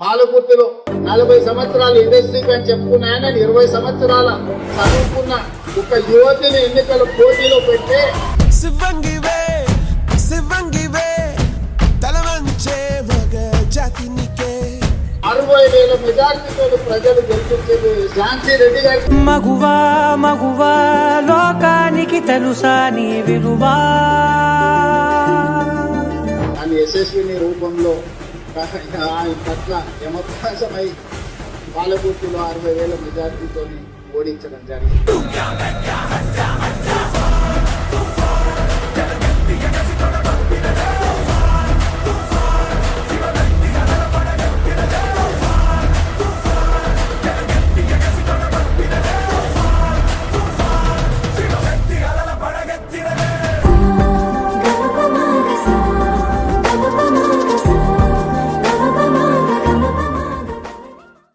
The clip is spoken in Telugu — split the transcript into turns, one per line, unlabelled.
పాలకుర్తిలో 40 సంవత్సరాలు ఇండస్ట్రీకి అని చెప్పుకున్నాయని నేను 20 సంవత్సరాల చదువుకున్న ఒక యువతిని ఎన్నికల పోటీలో పెట్టి
శివంగివే శివంగివే తలవంచే మగ జాతినికే
60,000 మెజార్టీతో ప్రజలు గెలిపించేది ఝాన్సీ రెడ్డి గారికి.
మగువా మగువా లోకానికి తెలుసా నీ విలువా.
దాని యశస్విని రూపంలో ఆయన పట్ల యమప్రాసమై పాలకుర్తిలో 60,000 మెజార్టీతో ఓడించడం జరిగింది.